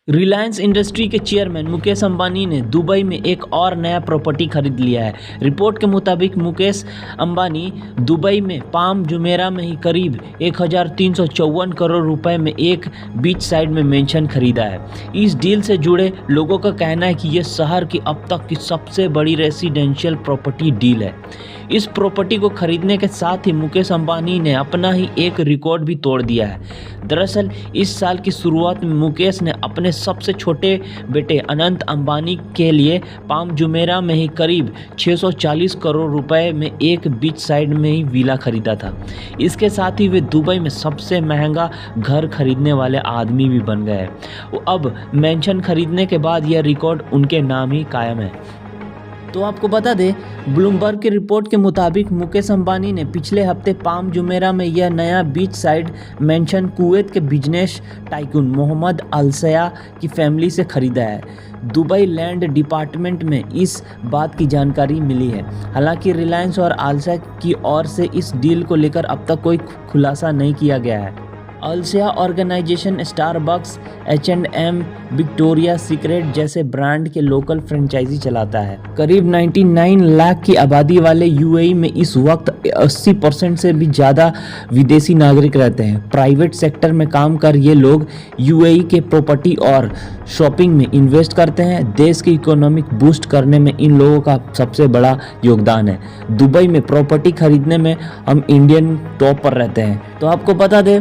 Reliance industry के chairman Mukesh Ambani ने Dubai में एक और नया प्रॉपर्टी खरीद लिया है। रिपोर्ट के मुताबिक मुकेश अंबानी दुबई में पाम जुमेरा में ही करीब 1354 करोड़ रुपए में एक बीच साइड में मेंशन खरीदा है। इस डील से जुड़े लोगों का कहना है कि यह शहर की अब तक की सबसे बड़ी रेसिडेंशियल प्रॉपर्टी डील है। इस प्रॉपर्टी को खरीदने के साथ ही मुकेश अंबानी ने अपना ही एक रिकॉर्ड भी तोड़ दिया है। दरअसल इस साल की शुरुआत में मुकेश ने अपने सबसे छोटे बेटे अनंत अंबानी के लिए पाम जुमेरा में ही करीब 640 करोड़ रुपए में एक बीच साइड में ही विला खरीदा था। इसके साथ ही वे दुबई में सबसे महंगा घर खरीदने वाले आदमी भी बन गए। अब मेंशन खरीदने के बाद यह रिकॉर्ड उनके नाम ही कायम है। तो आपको बता दें, ब्लूमबर्ग की रिपोर्ट के मुताबिक मुकेश अंबानी ने पिछले हफ्ते पाम जुमेरा में यह नया बीच साइड मेंशन कुवैत के बिजनेस टाइकून मोहम्मद अलसया की फैमिली से खरीदा है। दुबई लैंड डिपार्टमेंट में इस बात की जानकारी मिली है। हालांकि रिलायंस और अलसया की ओर से इस डील को लेकर अब तक कोई खुलासा नहीं किया गया है। Alshaya organization Starbucks, H&M, Victoria Secret जैसे ब्रांड के लोकल फ्रेंचाइजी चलाता है। करीब 99 लाख की आबादी वाले यूएई में इस वक्त 80% से भी ज़्यादा विदेशी नागरिक रहते हैं। प्राइवेट सेक्टर में काम कर ये लोग यूएई के प्रॉपर्टी और शॉपिंग में इन्वेस्ट करते हैं। देश की इकोनॉमिक बूस्ट करने में इन लोगों का सबसे बड़ा योगदान है। दुबई में प्रॉपर्टी खरीदने में हम इंडियन टॉप पर रहते हैं। तो आपको बता दें,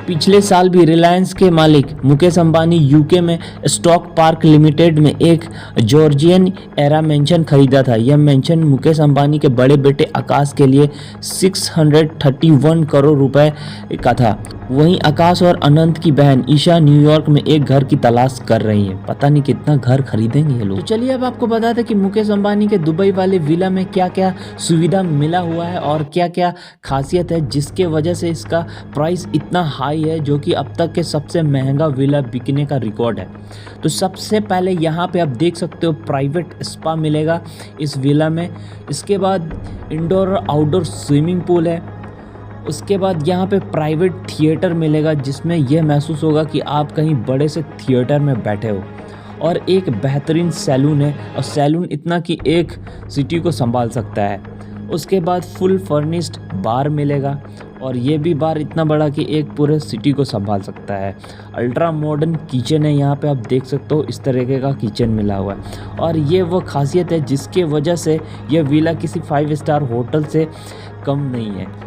पिछले साल भी रिलायंस के मालिक मुकेश अंबानी यूके में स्टॉक पार्क लिमिटेड में एक जॉर्जियन एरा मेंशन खरीदा था। यह मेंशन मुकेश अंबानी के बड़े बेटे आकाश के लिए 631 करोड़ रुपए का था। वहीं आकाश और अनंत की बहन ईशा न्यूयॉर्क में एक घर की तलाश कर रही है। पता नहीं कितना घर खरीदेंगे ये लोग। तो चलिए अब आपको बता दें कि मुकेश अंबानी के दुबई वाले विला में क्या क्या सुविधा मिला हुआ है और क्या क्या खासियत है जिसके वजह से इसका प्राइस इतना हाई है, जो कि अब तक के सबसे महंगा विला बिकने का रिकॉर्ड है। तो सबसे पहले यहाँ पे आप देख सकते हो प्राइवेट स्पा मिलेगा इस विला में। इसके बाद इंडोर और आउटडोर स्विमिंग पूल है। उसके बाद यहाँ पे प्राइवेट थिएटर मिलेगा जिसमें यह महसूस होगा कि आप कहीं बड़े से थिएटर में बैठे हो। और एक बेहतरीन सैलून है, और सैलून इतना कि एक सिटी को संभाल सकता है। उसके बाद फुल फर्निश्ड बार मिलेगा, और ये भी बार इतना बड़ा कि एक पूरे सिटी को संभाल सकता है। अल्ट्रा मॉडर्न किचन है, यहाँ पे आप देख सकते हो इस तरीके का किचन मिला हुआ है। और ये वो खासियत है जिसके वजह से यह विला किसी 5 स्टार होटल से कम नहीं है।